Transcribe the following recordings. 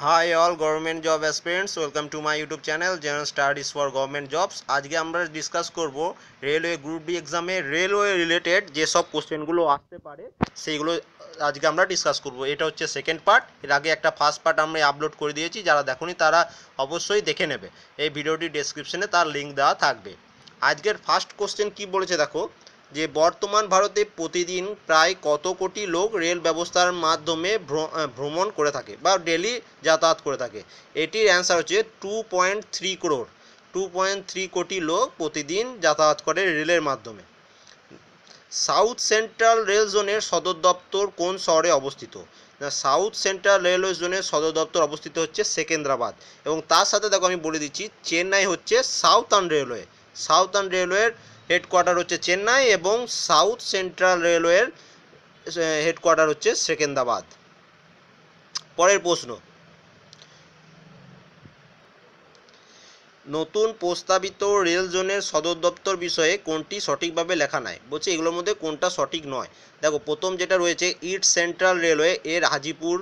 Hi all government job aspirants, welcome to my YouTube channel General Studies for Government Jobs। আজকে আমরা discuss করব railway group D এক্সামে railway related যে সব কোশ্চেনগুলো আসতে পারে সেইগুলো আজকে আমরা ডিসকাস করব। এটা হচ্ছে সেকেন্ড পার্ট। এর আগে একটা ফার্স্ট পার্ট আমরা আপলোড করে দিয়েছি, যারা দেখোনি তারা অবশ্যই দেখে নেবে। এই ভিডিওটি ডেসক্রিপশনে তার লিঙ্ক দেওয়া থাকবে। আজকের ফার্স্ট কোশ্চেন কি বলেছে দেখো, যে বর্তমান ভারতে প্রতিদিন প্রায় কত কোটি লোক রেল ব্যবস্থার মাধ্যমে ভ্রমণ করে থাকে বা ডেলি যাতায়াত করে থাকে। এটির অ্যান্সার হচ্ছে 2.3 করোড়। 2.3 কোটি লোক প্রতিদিন যাতায়াত করে রেলের মাধ্যমে। সাউথ সেন্ট্রাল রেল জোনের সদর দপ্তর কোন শহরে অবস্থিত? সাউথ সেন্ট্রাল রেলওয়ে জোনের সদর দপ্তর অবস্থিত হচ্ছে সেকেন্দ্রাবাদ। এবং তার সাথে দেখো আমি বলে দিচ্ছি, চেন্নাই হচ্ছে সাউথার্ন রেলওয়ে। সাউথার্ন রেলওয়ের হেডকোয়ার্টার হচ্ছে চেন্নাই এবং সাউথ সেন্ট্রাল রেলওয়ের হেডকোয়ার্টার হচ্ছে সেকেন্দ্রাবাদ। পরের প্রশ্ন, নতুন প্রস্তাবিত রেল জোনের সদর দপ্তর বিষয়ে কোনটি সঠিকভাবে লেখা নাই? বলছে এগুলোর মধ্যে কোনটা সঠিক নয়। দেখো প্রথম যেটা রয়েছে ইস্ট সেন্ট্রাল রেলওয়ে এর হাজিপুর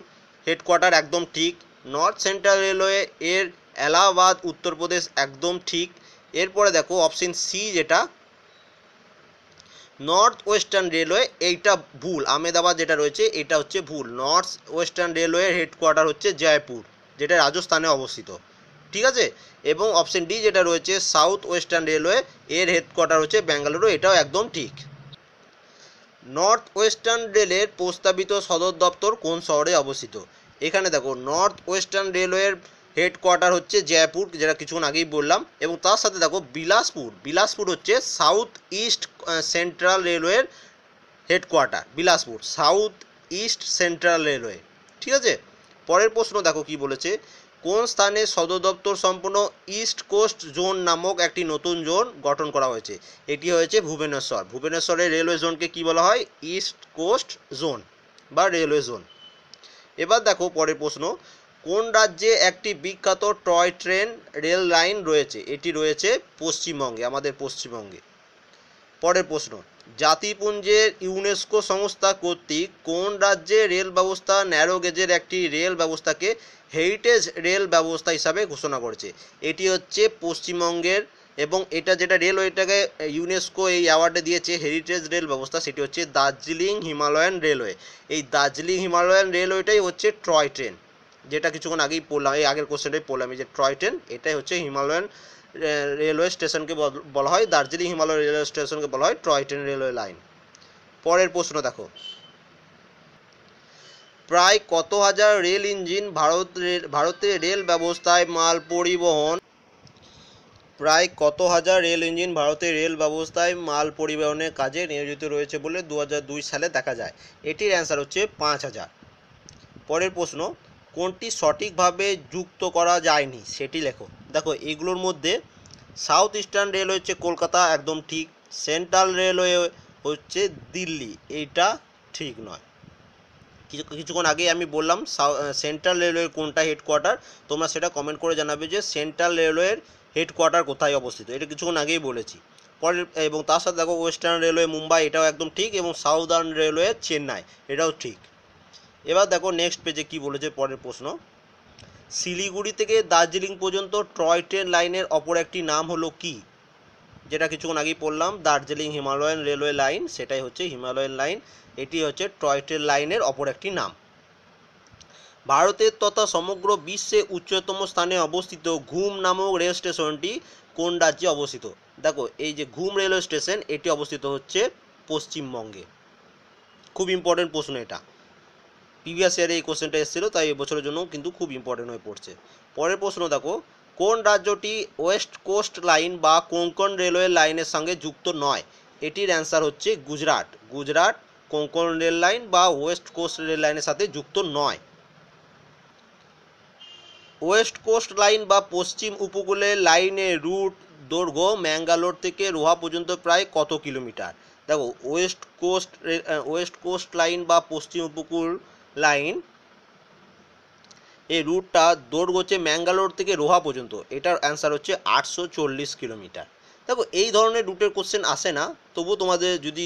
হেডকোয়ার্টার একদম ঠিক। নর্থ সেন্ট্রাল রেলওয়ে এর এলাহাবাদ উত্তরপ্রদেশ একদম ঠিক। এরপরে দেখো অপশন সি যেটা নর্থ ওয়েস্টার্ন রেলওয়ে, এইটা ভুল। আহমেদাবাদ যেটা রয়েছে এটা হচ্ছে ভুল। নর্থ ওয়েস্টার্ন রেলওয়ের হেডকোয়ার্টার হচ্ছে জয়পুর, যেটা রাজস্থানে অবস্থিত। ঠিক আছে। এবং অপশন ডি যেটা রয়েছে সাউথ ওয়েস্টার্ন রেলওয়ে এর হেডকোয়ার্টার হচ্ছে বেঙ্গালুরু, এটাও একদম ঠিক। নর্থ ওয়েস্টার্ন রেলের প্রস্তাবিত সদর দপ্তর কোন শহরে অবস্থিত? এখানে দেখো নর্থ ওয়েস্টার্ন রেলওয়ের হেডকোয়ার্টার হচ্ছে জয়পুর, যেটা কিছুক্ষণ আগেই বললাম। এবং তার সাথে দেখো বিলাসপুর, বিলাসপুর হচ্ছে সাউথ ইস্ট সেন্ট্রাল রেলওয়ের headquarter. Bilaspur south east central railway. ঠিক আছে। পরের প্রশ্ন দেখো কি বলেছে, কোন স্থানে সদর দপ্তর সম্পন্ন ইস্ট কোস্ট জোন নামক একটি নতুন জোন গঠন করা হয়েছে? এটি হয়েছে ভুবনেশ্বর। ভুবনেশ্বরের রেলওয়ে জোনকে কি বলা হয়? ইস্ট কোস্ট জোন বা রেলওয়ে জোন। এবার দেখো পরের প্রশ্ন, কোন রাজ্যে একটি বিখ্যাত টয় ট্রেন রেল লাইন রয়েছে? এটি রয়েছে পশ্চিমবঙ্গে, আমাদের পশ্চিমবঙ্গে। পরের প্রশ্ন, জাতিপুঞ্জের ইউনেস্কো সংস্থা কর্তৃক কোন রাজ্যে রেল ব্যবস্থা ন্যারো গেজের একটি রেল ব্যবস্থাকে হেরিটেজ রেল ব্যবস্থা হিসাবে ঘোষণা করেছে? এটি হচ্ছে পশ্চিমবঙ্গের। এবং এটা যেটা রেলওয়েটাকে ইউনেস্কো এই অ্যাওয়ার্ডে দিয়েছে হেরিটেজ রেল ব্যবস্থা, সেটি হচ্ছে দার্জিলিং হিমালয়ান রেলওয়ে। এই দার্জিলিং হিমালয়ান রেলওয়েটাই হচ্ছে ট্রয় ট্রেন, যেটা কিছুক্ষণ আগেই পড়লাম, এই আগের কোশ্চেনটাই পড়লাম। এই যে ট্রয় ট্রেন, এটাই হচ্ছে হিমালয়ান রেলওয়ে স্টেশনকে বলা হয়, দার্জিলিং হিমালয় রেলওয়ে স্টেশনকে বলা হয় টয় ট্রেন রেলওয়ে লাইন। পরের প্রশ্ন দেখো, প্রায় কত হাজার রেল ইঞ্জিন ভারতের রেল ব্যবস্থায় মাল পরিবহন প্রায় কত হাজার রেল ইঞ্জিন ভারতের রেল ব্যবস্থায় মাল পরিবহনের কাজে নিয়োজিত রয়েছে বলে 2002 সালে দেখা যায়? এটির অ্যান্সার হচ্ছে 5,000। পরের প্রশ্ন, কোনটি সঠিকভাবে যুক্ত করা যায়নি সেটি লেখো। দেখো এগুলোর মধ্যে সাউথ ইস্টার্ন রেলওয়ে হচ্ছে কলকাতা, একদম ঠিক। সেন্ট্রাল রেলওয়ে হচ্ছে দিল্লি, এইটা ঠিক নয়। কিছুক্ষণ আগে আমি বললাম সেন্ট্রাল রেলওয়ের কোনটা হেডকোয়ার্টার, তোমরা সেটা কমেন্ট করে জানাবে যে সেন্ট্রাল রেলওয়ের হেডকোয়ার্টার কোথায় অবস্থিত, এটা কিছুক্ষণ আগেই বলেছি। পরের এবং তার সাথে দেখো ওয়েস্টার্ন রেলওয়ে মুম্বাই, এটাও একদম ঠিক। এবং সাউদার্ন রেলওয়ে চেন্নাই, এটাও ঠিক। এবার দেখো নেক্সট পেজে কি বলেছে। পরের প্রশ্ন, শিলিগুড়ি থেকে দার্জিলিং পর্যন্ত টয় ট্রেন লাইনের অপর একটি নাম হলো কি? যেটা কিছুক্ষণ আগেই পড়লাম, দার্জিলিং হিমালয়ান রেলওয়ে লাইন, সেটাই হচ্ছে হিমালয়ান লাইন। এটি হচ্ছে টয় ট্রেন লাইনের অপর একটি নাম। ভারতের তথা সমগ্র বিশ্বে উচ্চতম স্থানে অবস্থিত ঘুম নামক রেল স্টেশনটি কোন রাজ্যে অবস্থিত? দেখো এই যে ঘুম রেলওয়ে স্টেশন, এটি অবস্থিত হচ্ছে পশ্চিমবঙ্গে। খুব ইম্পর্টেন্ট প্রশ্ন এটা, প্রিভিয়াস ইয়ারে এই কোশ্চেনটা এসেছিলো, তাই এবছরের জন্য কিন্তু খুব ইম্পর্টেন্ট হয়ে পড়ছে। পরের প্রশ্ন দেখো, কোন রাজ্যটি ওয়েস্ট কোস্ট লাইন বা কোঙ্কণ রেলওয়ে লাইনের সঙ্গে যুক্ত নয়? এটির অ্যান্সার হচ্ছে গুজরাট। গুজরাট কোঙ্কণ রেল লাইন বা ওয়েস্ট কোস্ট রেল লাইনের সাথে যুক্ত নয়। ওয়েস্ট কোস্ট লাইন বা পশ্চিম উপকূলের লাইনের রুট দৈর্ঘ্য ম্যাঙ্গালোর থেকে রোহা পর্যন্ত প্রায় কত কিলোমিটার? দেখো ওয়েস্ট কোস্ট লাইন বা পশ্চিম উপকূল লাইন, এই রুটটা দৈর্ঘ্য হচ্ছে ম্যাঙ্গালোর থেকে রোহা পর্যন্ত, এটার অ্যান্সার হচ্ছে 840 কিলোমিটার। দেখো এই ধরনের রুটের কোশ্চেন আসে না, তবুও তোমাদের যদি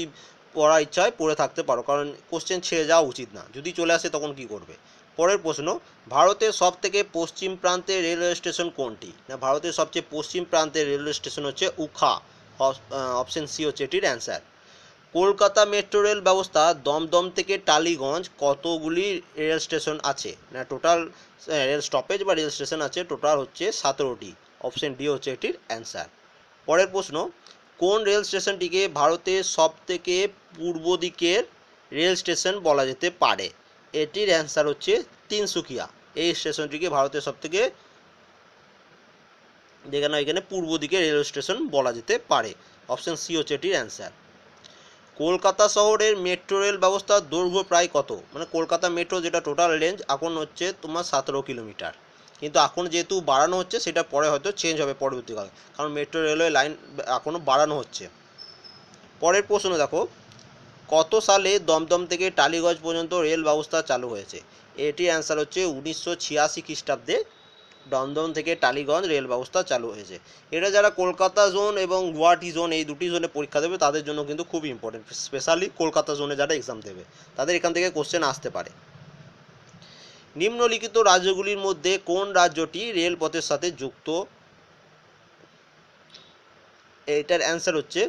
পড়ার ইচ্ছা হয় পড়ে থাকতে পারো, কারণ কোশ্চেন ছেড়ে যাওয়া উচিত না। যদি চলে আসে তখন কি করবে? পরের প্রশ্ন, ভারতের সবথেকে পশ্চিম প্রান্তের রেলওয়ে স্টেশন কোনটি? না, ভারতের সবচেয়ে পশ্চিম প্রান্তের রেলওয়ে স্টেশন হচ্ছে উখা। অপশন সি হচ্ছে এটির অ্যান্সার। কলকাতা মেট্রো রেল ব্যবস্থা দমদম থেকে টালিগঞ্জ কতগুলি রেল স্টেশন আছে? না, টোটাল রেল স্টপেজ বা রেল স্টেশন আছে টোটাল হচ্ছে 17টি। অপশন ডি হচ্ছে এটির অ্যান্সার। পরের প্রশ্ন, কোন রেল স্টেশনটিকে ভারতের সবথেকে পূর্ব দিকের রেল স্টেশন বলা যেতে পারে? এটির অ্যান্সার হচ্ছে তিনসুকিয়া। এই স্টেশনটিকে ভারতের সবথেকে এখানে পূর্ব দিকে রেল স্টেশন বলা যেতে পারে। অপশন সি হচ্ছে এটির অ্যান্সার। কলকাতা শহরের মেট্রো রেল ব্যবস্থার দৈর্ঘ্য প্রায় কত? মানে কলকাতা মেট্রো যেটা টোটাল রেঞ্জ এখন হচ্ছে তোমার 17 কিলোমিটার, কিন্তু এখন যেহেতু বাড়ানো হচ্ছে সেটা পরে হয়তো চেঞ্জ হবে পরবর্তীকালে, কারণ মেট্রো রেলওয়ে লাইন এখনও বাড়ানো হচ্ছে। পরের প্রশ্ন দেখো, কত সালে দমদম থেকে টালিগঞ্জ পর্যন্ত রেল ব্যবস্থা চালু হয়েছে? এটির অ্যান্সার হচ্ছে 1986 খ্রিস্টাব্দে দমদম থেকে টালিগঞ্জ রেল ব্যবস্থা চালু হয়েছে। এটা যারা কলকাতা জোন এবং গুয়াহাটি জোন এই দুটি জোনে পরীক্ষা দেবে তাদের জন্য কিন্তু খুব ইম্পর্টেন্ট, স্পেশালি কলকাতা জোনে যারা এক্সাম দেবে তাদের এখান থেকে কোশ্চেন আসতে পারে। নিম্নলিখিত রাজ্যগুলির মধ্যে কোন রাজ্যটি রেলপথের সাথে যুক্ত? এটার অ্যান্সার হচ্ছে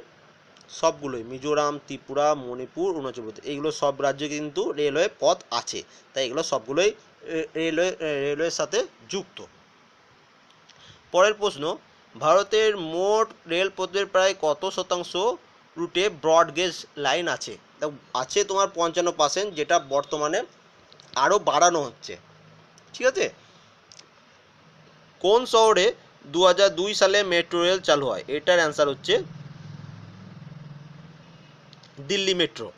সবগুলোই, মিজোরাম, ত্রিপুরা, মণিপুর, অরুণাচল প্রদেশ, এইগুলো সব রাজ্যে কিন্তু রেলওয়ে পথ আছে, তাই এগুলো সবগুলোই রেলওয়ের সাথে যুক্ত। পরের প্রশ্ন, ভারতের মোট রেলপথের প্রায় কত শতাংশ রুটে ব্রডগেজ লাইন আছে? আছে তোমার 55%, যেটা বর্তমানে আরও বাড়ানো হচ্ছে। ঠিক আছে। কোন শহরে 2002 সালে মেট্রো রেল চালু হয়? এটার অ্যান্সার হচ্ছে দিল্লি মেট্রো।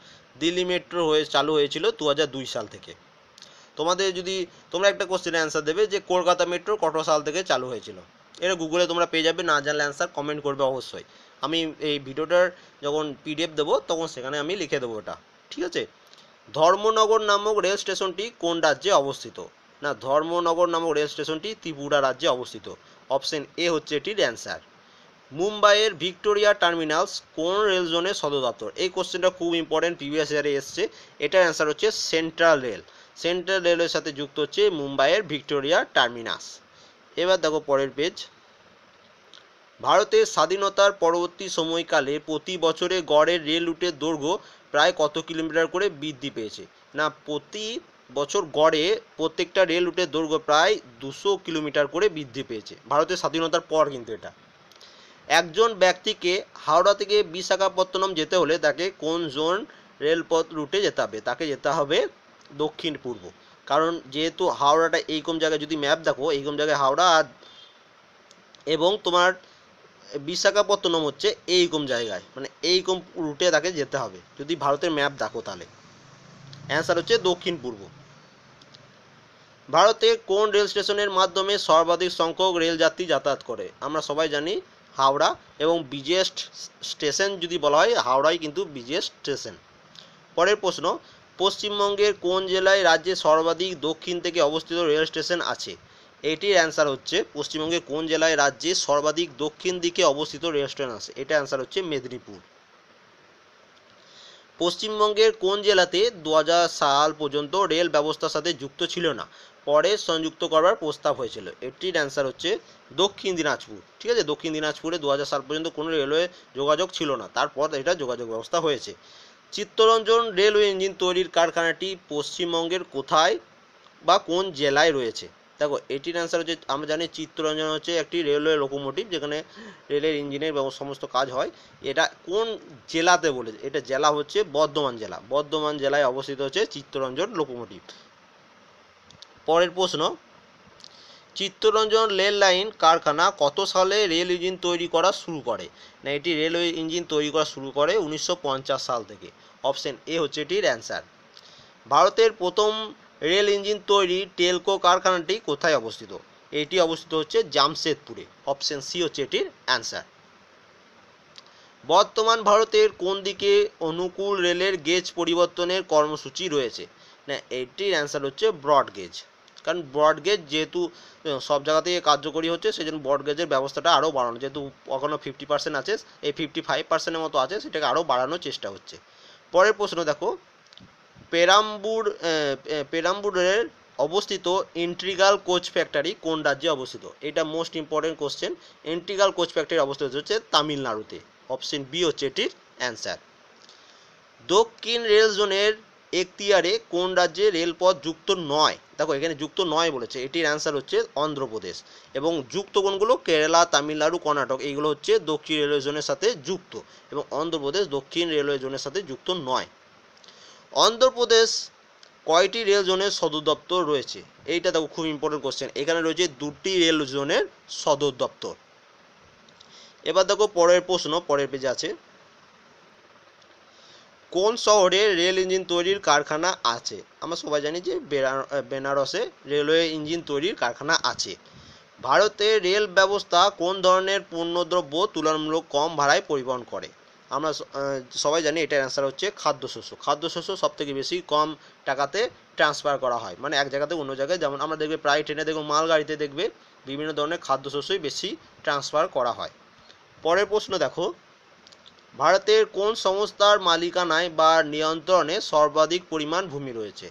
দিল্লি মেট্রো চালু হয়েছিল 2002 সাল থেকে। তোমরা একটা কোশ্চেনের অ্যান্সার দেবে যে কলকাতা মেট্রো কত সাল থেকে চালু হয়েছিল, এটা গুগলে তোমরা পেয়ে যাবে, না জানলে অ্যান্সার কমেন্ট করবে অবশ্যই। আমি এই ভিডিওটার যখন পিডিএফ দেবো তখন সেখানে আমি লিখে দেবো ওটা। ঠিক আছে। ধর্মনগর নামক রেল স্টেশনটি কোন রাজ্যে অবস্থিত? না, ধর্মনগর নামক রেল স্টেশনটি ত্রিপুরা রাজ্যে অবস্থিত। অপশন এ হচ্ছে এটির অ্যান্সার। মুম্বাইয়ের ভিক্টোরিয়া টার্মিনালস কোন রেল জোনের সদর দপ্তর? এই কোশ্চেনটা খুব ইম্পর্টেন্ট, প্রিভিয়াস ইয়ারে এসছে। এটার অ্যান্সার হচ্ছে সেন্ট্রাল রেল। সেন্ট্রাল রেলের সাথে যুক্ত হচ্ছে মুম্বাইয়ের ভিক্টোরিয়া টার্মিনাস। এবার দেখো পরের পেজ। ভারতের স্বাধীনতার পরবর্তী সময়কালে প্রতি বছরে গড়ের রেল রুটের দৈর্ঘ্য প্রায় কত কিলোমিটার করে বৃদ্ধি পেয়েছে? না, প্রতি বছর গড়ে প্রত্যেকটা রেল রুটের দৈর্ঘ্য প্রায় 200 কিলোমিটার করে বৃদ্ধি পেয়েছে ভারতের স্বাধীনতার পর। কিন্তু এটা একজন ব্যক্তিকে হাওড়া থেকে বিশাখাপত্তনম যেতে হলে তাকে কোন জোন রেলপথ রুটে যেতে হবে? তাকে যেতে হবে দক্ষিণ পূর্ব, কারণ যেহেতু হাওড়াটা এইরকম জায়গায়, যদি ম্যাপ দেখো এইরকম জায়গায় হাওড়া আর এবং তোমার বিশাখাপত্তনম হচ্ছে এইরকম জায়গায়, মানে এইরকম রুটে তাকে যেতে হবে যদি ভারতের ম্যাপ দেখো তাহলে। অ্যান্সার হচ্ছে দক্ষিণ পূর্ব। ভারতে কোন রেল স্টেশনের মাধ্যমে সর্বাধিক সংখ্যক রেলযাত্রী যাতায়াত করে? আমরা সবাই জানি হাওড়া, এবং বিজিএস্ট স্টেশন যদি বলা হয় হাওড়াই কিন্তু বিজিএস্ট স্টেশন। পরের প্রশ্ন, পশ্চিমবঙ্গের কোন জেলায় রাজ্যে সর্বাধিক দক্ষিণ থেকে অবস্থিত রেল স্টেশন আছে? এটির অ্যান্সার হচ্ছে পশ্চিমবঙ্গের কোন জেলায় রাজ্যে সর্বাধিক দক্ষিণ দিকে অবস্থিত রেল স্টেশন আছে? এটা অ্যান্সার হচ্ছে মেদিনীপুর। পশ্চিমবঙ্গের কোন জেলাতে 2000 সাল পর্যন্ত রেল ব্যবস্থার সাথে যুক্ত ছিল না, পরে সংযুক্ত করবার প্রস্তাব হয়েছিল? এটির অ্যান্সার হচ্ছে দক্ষিণ দিনাজপুর। ঠিক আছে, দক্ষিণ দিনাজপুরে 2000 সাল পর্যন্ত কোনো রেলওয়ে যোগাযোগ ছিল না, তারপর এটা যোগাযোগ ব্যবস্থা হয়েছে। চিত্তরঞ্জন রেলওয়ে ইঞ্জিন তৈরির কারখানাটি পশ্চিমবঙ্গের কোথায় বা কোন জেলায় রয়েছে? দেখো এটির অ্যান্সার হচ্ছে, আমরা জানি চিত্তরঞ্জন হচ্ছে একটি রেলওয়ে লোকোমোটিভ যেখানে রেলের ইঞ্জিনের সমস্ত কাজ হয়। এটা কোন জেলাতে বলেছে? এটা জেলা হচ্ছে বর্ধমান জেলা। বর্ধমান জেলায় অবস্থিত হচ্ছে চিত্তরঞ্জন লোকোমোটিভ। পরের প্রশ্ন, চিত্তরঞ্জন রেল লাইন কারখানা কত সালে রেল ইঞ্জিন তৈরি করা শুরু করে? না, এটি রেলওয়ে ইঞ্জিন তৈরি করা শুরু করে 1950 সাল থেকে। অপশন এ হচ্ছে এটির অ্যান্সার। ভারতের প্রথম রেল ইঞ্জিন তৈরি টেলকো কারখানাটি কোথায় অবস্থিত? এটি অবস্থিত হচ্ছে জামশেদপুরে। অপশন সি হচ্ছে এটির অ্যান্সার। বর্তমান ভারতের কোন দিকে অনুকূল রেলের গেজ পরিবর্তনের কর্মসূচি রয়েছে? না, এটির অ্যান্সার হচ্ছে ব্রড গেজ, কারণ ব্রড গেজ যেহেতু সব জায়গা থেকে কার্যকরী হচ্ছে সেই জন্য ব্রড গেজের ব্যবস্থাটা আরও বাড়ানো, যেহেতু এখনও 50% আছে, এই 55%-এর মতো আছে, সেটাকে আরও বাড়ানোর চেষ্টা হচ্ছে। পরের প্রশ্ন দেখো, পেরাম্বুরের অবস্থিত ইন্টিগ্রাল কোচ ফ্যাক্টরি কোন রাজ্যে অবস্থিত? এটা most important question. Integral coach factory অবস্থিত হচ্ছে তামিলনাড়ুতে। অপশন বি হচ্ছে এটির অ্যান্সার। দক্ষিণ রেল জোনের এখতিয়ারে কোন রাজ্যে রেলপথ যুক্ত নয়? দেখো এখানে যুক্ত নয় বলেছে, এটির অ্যান্সার হচ্ছে অন্ধ্রপ্রদেশ। এবং যুক্ত কোনগুলো? কেরালা, তামিলনাড়ু, কর্ণাটক, এইগুলো হচ্ছে দক্ষিণ রেলওয়ে জোনের সাথে যুক্ত, এবং অন্ধ্রপ্রদেশ দক্ষিণ রেলওয়ে জোনের সাথে যুক্ত নয়। অন্ধ্রপ্রদেশ কয়টি রেল জোনের সদর দপ্তর রয়েছে? এইটা দেখো খুব ইম্পর্টেন্ট কোশ্চেন। এখানে রয়েছে 2টি রেল জোনের সদর দপ্তর। এবার দেখো পরের প্রশ্ন, পরের পেজে আছে, কোন শহরে রেল ইঞ্জিন তৈরির কারখানা আছে? আমরা সবাই জানি যে বেনারসে রেলওয়ে ইঞ্জিন তৈরির কারখানা আছে। ভারতের রেল ব্যবস্থা কোন ধরনের পণ্যদ্রব্য তুলনামূলক কম ভাড়ায় পরিবহন করে? আমরা সবাই জানি এটার অ্যান্সার হচ্ছে খাদ্যশস্য। খাদ্যশস্য সবথেকে বেশি কম টাকাতে ট্রান্সফার করা হয়, মানে এক জায়গা থেকে অন্য জায়গায়। যেমন আমরা দেখবে প্রায় ট্রেনে দেখবে, মালগাড়িতে দেখবে বিভিন্ন ধরনের খাদ্যশস্যই বেশি ট্রান্সফার করা হয়। পরের প্রশ্ন দেখো, ভারতের কোন সংস্থার মালিকানায় বা নিয়ন্ত্রণে সর্বাধিক পরিমাণ ভূমি রয়েছে?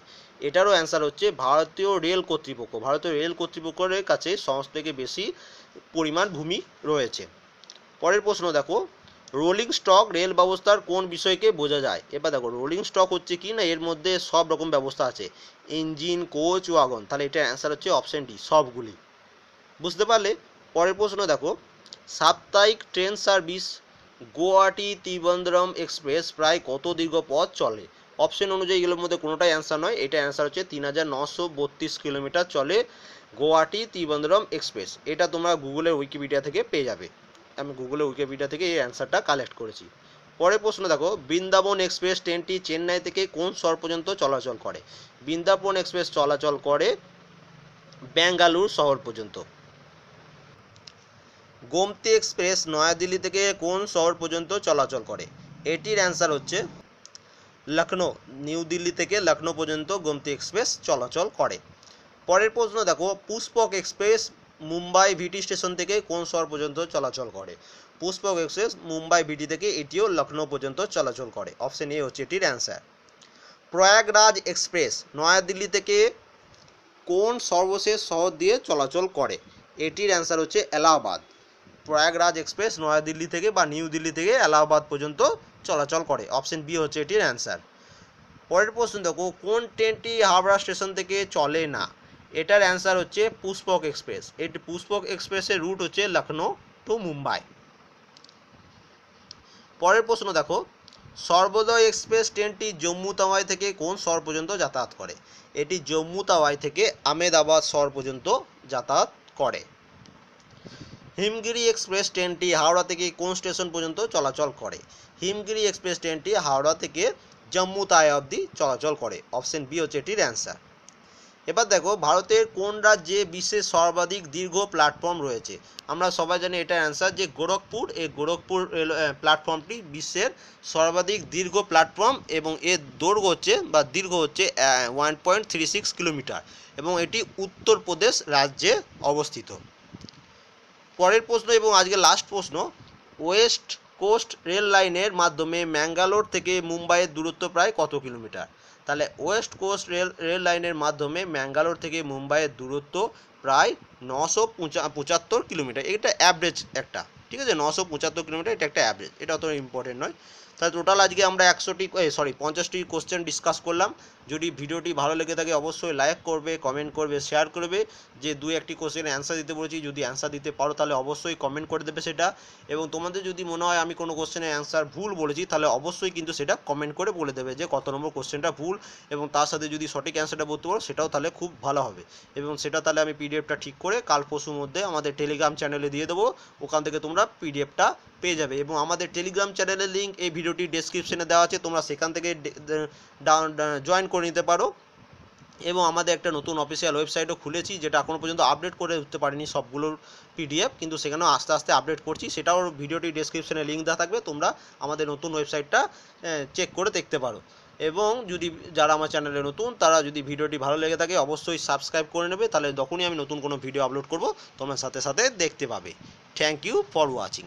এটারও অ্যান্সার হচ্ছে ভারতীয় রেল কর্তৃপক্ষ। ভারতীয় রেল কর্তৃপক্ষের কাছে সবথেকে বেশি পরিমাণ ভূমি রয়েছে। পরের প্রশ্ন দেখো, রোলিং স্টক রেল ব্যবস্থার কোন বিষয়কে বোঝা যায়? এবার দেখো রোলিং স্টক হচ্ছে কি না, এর মধ্যে সব রকম ব্যবস্থা আছে, ইঞ্জিন, কোচ, ওয়াগন। তাহলে এটার অ্যান্সার হচ্ছে অপশন ডি, সবগুলি। বুঝতে পারলে? পরের প্রশ্ন দেখো, সাপ্তাহিক train service Guwahati Trivandrum express প্রায় কত দীর্ঘ পথ চলে? অপশন অনুযায়ী এগুলোর মধ্যে কোনোটাই অ্যান্সার নয়। এটা অ্যান্সার হচ্ছে 3932 কিলোমিটার চলে গুয়াহাটি ত্রিবান্দ্রম এক্সপ্রেস। এটা তোমরা গুগলের উইকিপিডিয়া থেকে পেয়ে যাবে। আমি গুগলের উইকিপিডিয়া থেকে এই অ্যান্সারটা কালেক্ট করেছি। পরের প্রশ্ন দেখো, বৃন্দাবন এক্সপ্রেস ট্রেনটি চেন্নাই থেকে কোন শহর পর্যন্ত চলাচল করে? বৃন্দাবন এক্সপ্রেস চলাচল করে বেঙ্গালুরু শহর পর্যন্ত। গোমতী এক্সপ্রেস নয়াদিল্লি থেকে কোন শহর পর্যন্ত চলাচল করে? এটির অ্যান্সার হচ্ছে লখনৌ। নিউ দিল্লি থেকে লখনৌ পর্যন্ত গোমতী এক্সপ্রেস চলাচল করে। পরের প্রশ্ন দেখো, পুষ্পক এক্সপ্রেস মুম্বাই ভিটি স্টেশন থেকে কোন শহর পর্যন্ত চলাচল করে? পুষ্পক এক্সপ্রেস মুম্বাই ভিটি থেকে এটিও লখনৌ পর্যন্ত চলাচল করে। অপশন এ হচ্ছে এটির অ্যান্সার। প্রয়াগরাজ এক্সপ্রেস নয়াদিল্লি থেকে কোন সর্বশেষ শহর দিয়ে চলাচল করে? এটির অ্যান্সার হচ্ছে এলাহাবাদ। প্রয়াগরাজ এক্সপ্রেস নয়াদিল্লি থেকে বা নিউ দিল্লি থেকে এলাহাবাদ পর্যন্ত চলাচল করে। অপশন বি হচ্ছে এটির অ্যান্সার। পরের প্রশ্ন দেখো, কোন ট্রেনটি হাওড়া স্টেশন থেকে চলে না? এটার অ্যান্সার হচ্ছে পুষ্পক এক্সপ্রেস। এটি পুষ্পক এক্সপ্রেসের রুট হচ্ছে লখনৌ টু মুম্বাই। পরের প্রশ্ন দেখো, সর্বোদয় এক্সপ্রেস ট্রেনটি জম্মু তাওয়াই থেকে কোন শহর পর্যন্ত যাতায়াত করে? এটি জম্মু তাওয়াই থেকে আহমেদাবাদ শহর পর্যন্ত যাতায়াত করে। হিমগিরি এক্সপ্রেস ট্রেনটি হাওড়া থেকে কোন স্টেশন পর্যন্ত চলাচল করে? হিমগিরি এক্সপ্রেস ট্রেনটি হাওড়া থেকে জম্মু তাওয়াই অবধি চলাচল করে। অপশন বি হচ্ছে এটির অ্যান্সার। এবার দেখো, ভারতের কোন রাজ্যে বিশ্বের সর্বাধিক দীর্ঘ প্ল্যাটফর্ম রয়েছে? আমরা সবাই জানি এটার অ্যান্সার যে গোরখপুর। এই গোরখপুর প্ল্যাটফর্মটি বিশ্বের সর্বাধিক দীর্ঘ প্ল্যাটফর্ম, এবং এর দৈর্ঘ্য হচ্ছে বা দীর্ঘ হচ্ছে 1.36 কিলোমিটার, এবং এটি উত্তরপ্রদেশ রাজ্যে অবস্থিত। পরের প্রশ্ন এবং আজকে লাস্ট প্রশ্ন, ওয়েস্ট কোস্ট রেল লাইনের মাধ্যমে ম্যাঙ্গালোর থেকে মুম্বাইয়ের দূরত্ব প্রায় কত কিলোমিটার? তাহলে ওয়েস্ট কোস্ট রেল লাইনের মাধ্যমে ম্যাঙ্গালোর থেকে মুম্বাইয়ের দূরত্ব প্রায় 975 কিলোমিটার। এটা অ্যাভারেজ একটা, ঠিক আছে, 975 কিলোমিটার, এটা একটা অ্যাভারেজ, এটা অত ইম্পর্টেন্ট নয়। তাহলে টোটাল আজকে আমরা 50টি কোশ্চেন ডিসকাস করলাম। যদি ভিডিওটি ভালো লেগে থাকে অবশ্যই লাইক করবে, কমেন্ট করবে, শেয়ার করবে। যে 2-1টি কোশ্চেন অ্যান্সার দিতে বলেছি, যদি অ্যান্সার দিতে পারো তাহলে অবশ্যই কমেন্ট করে দেবে সেটা। এবং তোমাদের যদি মনে হয় আমি কোনো কোশ্চেনের অ্যান্সার ভুল বলেছি তাহলে অবশ্যই কিন্তু সেটা কমেন্ট করে বলে দেবে যে কত নম্বর কোশ্চেনটা ভুল, এবং তার সাথে যদি সঠিক অ্যান্সারটা বলতে পারো সেটাও তাহলে খুব ভালো হবে। এবং সেটা তাহলে আমি পিডিএফটা ঠিক করে কাল পরশুর মধ্যে আমাদের টেলিগ্রাম চ্যানেলে দিয়ে দেবো, ওখান থেকে তোমরা পিডিএফটা পেয়ে যাবে। এবং আমাদের টেলিগ্রাম চ্যানেলের লিঙ্ক এই ভিডিওটি ডেসক্রিপশনে দেওয়া আছে, তোমরা সেখান থেকে জয়েন করে নিতে পারো। এবং আমাদের একটা নতুন অফিসিয়াল ওয়েবসাইটও খুলেছি, যেটা এখনও পর্যন্ত আপডেট করে উঠতে পারিনি সবগুলোর পিডিএফ, কিন্তু সেখানেও আস্তে আস্তে আপডেট করছি। সেটাও ভিডিওটি ডেসক্রিপশনে লিঙ্ক দেওয়া থাকবে, তোমরা আমাদের নতুন ওয়েবসাইটটা চেক করে দেখতে পারো। এবং যদি যারা আমার চ্যানেলে নতুন তারা যদি ভিডিওটি ভালো লেগে থাকে অবশ্যই সাবস্ক্রাইব করে নেবে, তাহলে যখনই আমি নতুন কোনো ভিডিও আপলোড করব তোমরা সাথে সাথে দেখতে পাবে। Thank you for watching.